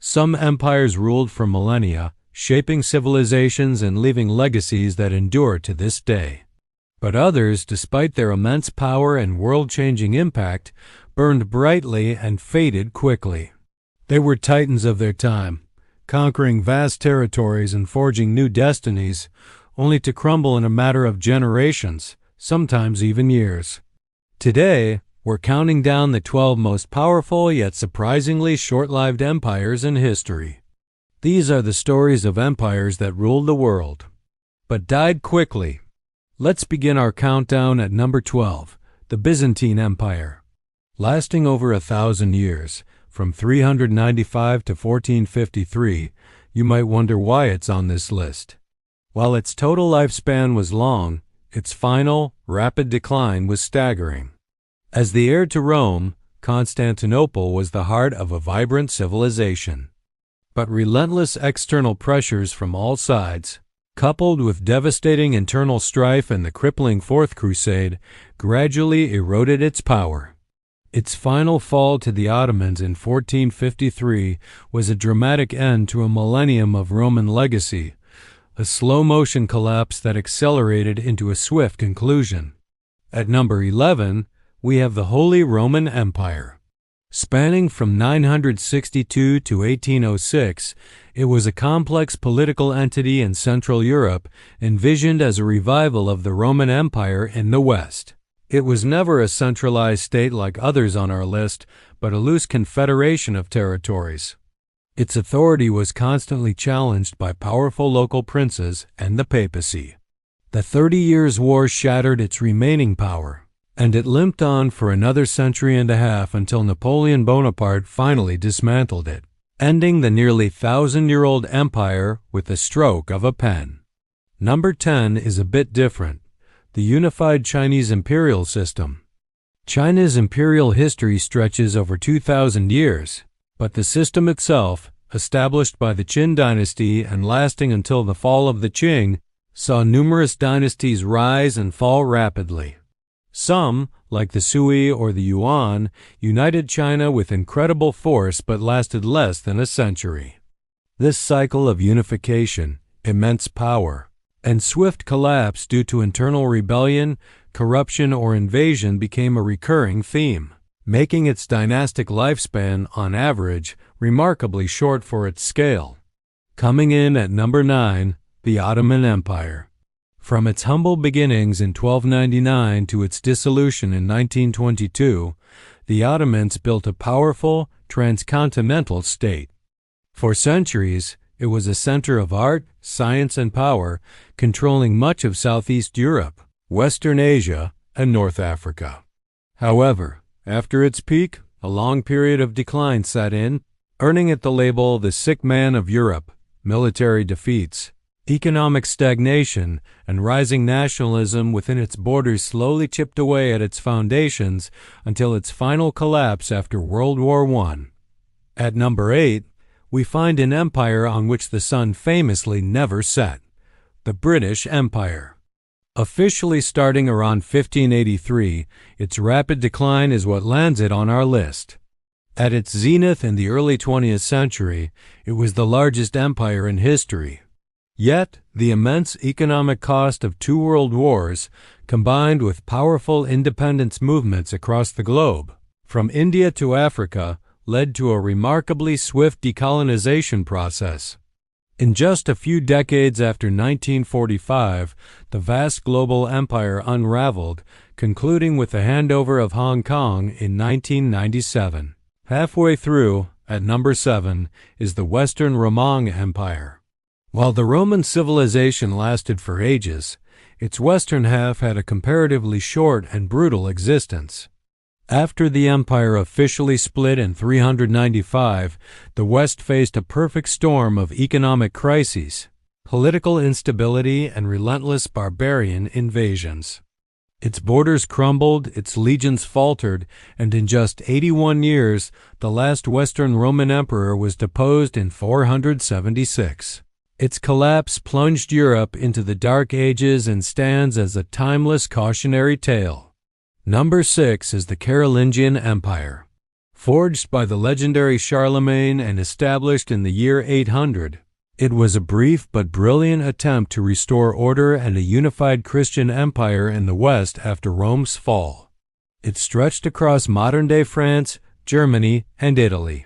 Some empires ruled for millennia, shaping civilizations and leaving legacies that endure to this day. But others, despite their immense power and world-changing impact, burned brightly and faded quickly. They were titans of their time, conquering vast territories and forging new destinies, only to crumble in a matter of generations, sometimes even years. Today, we're counting down the 12 most powerful yet surprisingly short-lived empires in history. These are the stories of empires that ruled the world, but died quickly. Let's begin our countdown at number 12, the Byzantine Empire. Lasting over 1,000 years, from 395 to 1453, you might wonder why it's on this list. While its total lifespan was long, its final, rapid decline was staggering. As the heir to Rome, Constantinople was the heart of a vibrant civilization. But relentless external pressures from all sides, coupled with devastating internal strife and the crippling Fourth Crusade, gradually eroded its power. Its final fall to the Ottomans in 1453 was a dramatic end to a millennium of Roman legacy, a slow-motion collapse that accelerated into a swift conclusion. At number 11, we have the Holy Roman Empire. Spanning from 962 to 1806, it was a complex political entity in Central Europe, envisioned as a revival of the Roman Empire in the West. It was never a centralized state like others on our list, but a loose confederation of territories. Its authority was constantly challenged by powerful local princes and the papacy. The 30 Years' War shattered its remaining power, and it limped on for another century and a half until Napoleon Bonaparte finally dismantled it, ending the nearly 1,000-year-old empire with the stroke of a pen. Number 10 is a bit different. The unified Chinese imperial system. China's imperial history stretches over 2,000 years, but the system itself, established by the Qin dynasty and lasting until the fall of the Qing, saw numerous dynasties rise and fall rapidly. Some, like the Sui or the Yuan, united China with incredible force but lasted less than a century. This cycle of unification, immense power, and swift collapse due to internal rebellion, corruption, or invasion became a recurring theme, making its dynastic lifespan, on average, remarkably short for its scale. Coming in at number 9, the Ottoman Empire. From its humble beginnings in 1299 to its dissolution in 1922, the Ottomans built a powerful, transcontinental state. For centuries, it was a center of art, science, and power, controlling much of Southeast Europe, Western Asia, and North Africa. However, after its peak, a long period of decline set in, earning it the label the sick man of Europe. Military defeats, economic stagnation, and rising nationalism within its borders slowly chipped away at its foundations until its final collapse after World War I. At number 8, we find an empire on which the sun famously never set, the British Empire. Officially starting around 1583, its rapid decline is what lands it on our list. At its zenith in the early 20th century, it was the largest empire in history. Yet, the immense economic cost of 2 world wars, combined with powerful independence movements across the globe, from India to Africa, led to a remarkably swift decolonization process. In just a few decades after 1945, the vast global empire unraveled, concluding with the handover of Hong Kong in 1997. Halfway through, at number 7, is the Western Roman Empire. While the Roman civilization lasted for ages, its western half had a comparatively short and brutal existence. After the empire officially split in 395, the West faced a perfect storm of economic crises, political instability, and relentless barbarian invasions. Its borders crumbled, its legions faltered, and in just 81 years, the last Western Roman emperor was deposed in 476. Its collapse plunged Europe into the Dark Ages and stands as a timeless cautionary tale. Number 6 is the Carolingian Empire. Forged by the legendary Charlemagne and established in the year 800, it was a brief but brilliant attempt to restore order and a unified Christian empire in the West after Rome's fall. It stretched across modern-day France, Germany, and Italy.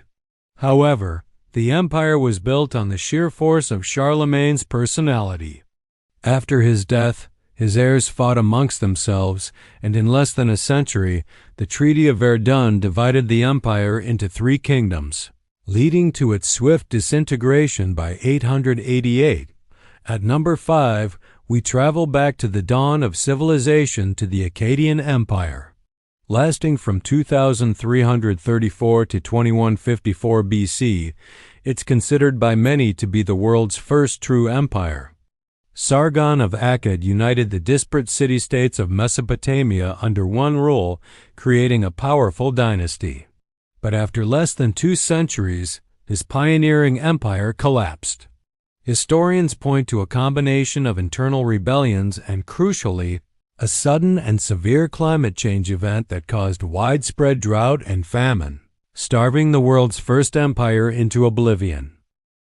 However, the empire was built on the sheer force of Charlemagne's personality. After his death, his heirs fought amongst themselves, and in less than a century, the Treaty of Verdun divided the empire into 3 kingdoms, leading to its swift disintegration by 888. At number 5, we travel back to the dawn of civilization to the Akkadian Empire. Lasting from 2334 to 2154 BC, it's considered by many to be the world's first true empire. Sargon of Akkad united the disparate city-states of Mesopotamia under one rule, creating a powerful dynasty. But after less than 2 centuries, his pioneering empire collapsed. Historians point to a combination of internal rebellions and, crucially, a sudden and severe climate change event that caused widespread drought and famine, starving the world's first empire into oblivion.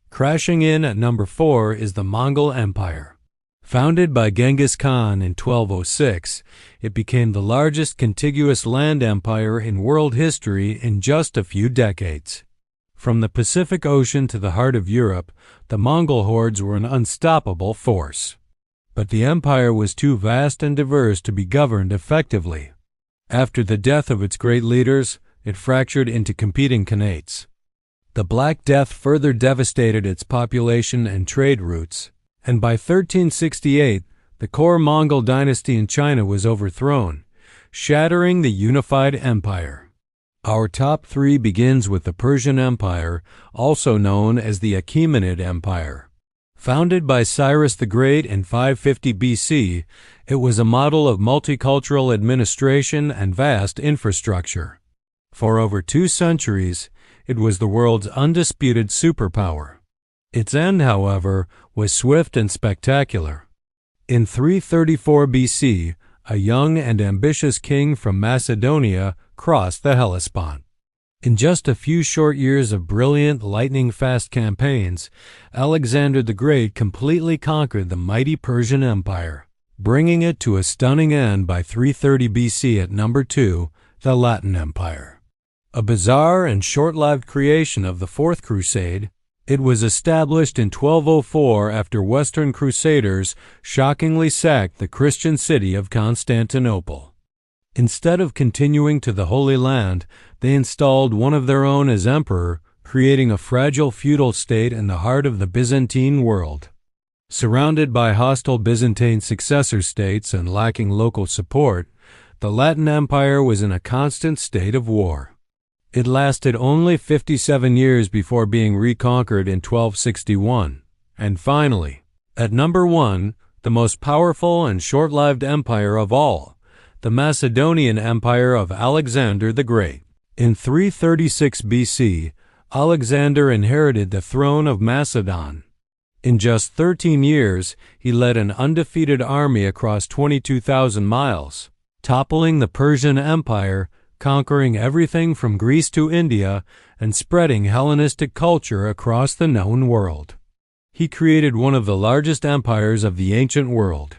Crashing in at number 4 is the Mongol Empire. Founded by Genghis Khan in 1206, it became the largest contiguous land empire in world history in just a few decades. From the Pacific Ocean to the heart of Europe, the Mongol hordes were an unstoppable force. But the empire was too vast and diverse to be governed effectively. After the death of its great leaders, it fractured into competing khanates. The Black Death further devastated its population and trade routes, and by 1368, the core Mongol dynasty in China was overthrown, shattering the unified empire. Our top 3 begins with the Persian Empire, also known as the Achaemenid Empire. Founded by Cyrus the Great in 550 BC, it was a model of multicultural administration and vast infrastructure. For over 2 centuries, it was the world's undisputed superpower. Its end, however, was swift and spectacular. In 334 BC, a young and ambitious king from Macedonia crossed the Hellespont. In just a few short years of brilliant, lightning-fast campaigns, Alexander the Great completely conquered the mighty Persian Empire, bringing it to a stunning end by 330 BC at number 2, the Latin Empire. A bizarre and short-lived creation of the Fourth Crusade, it was established in 1204 after Western Crusaders shockingly sacked the Christian city of Constantinople. Instead of continuing to the Holy Land, they installed one of their own as emperor, creating a fragile feudal state in the heart of the Byzantine world. Surrounded by hostile Byzantine successor states and lacking local support, the Latin Empire was in a constant state of war. It lasted only 57 years before being reconquered in 1261. And finally, at number 1, the most powerful and short-lived empire of all, the Macedonian Empire of Alexander the Great. In 336 BC, Alexander inherited the throne of Macedon. In just 13 years, he led an undefeated army across 22,000 miles, toppling the Persian Empire, conquering everything from Greece to India, and spreading Hellenistic culture across the known world. He created one of the largest empires of the ancient world.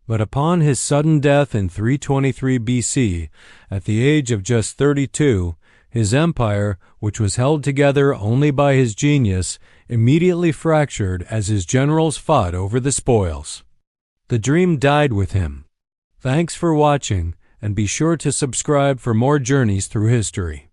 But upon his sudden death in 323 BC, at the age of just 32, his empire, which was held together only by his genius, immediately fractured as his generals fought over the spoils. The dream died with him. Thanks for watching, and be sure to subscribe for more journeys through history.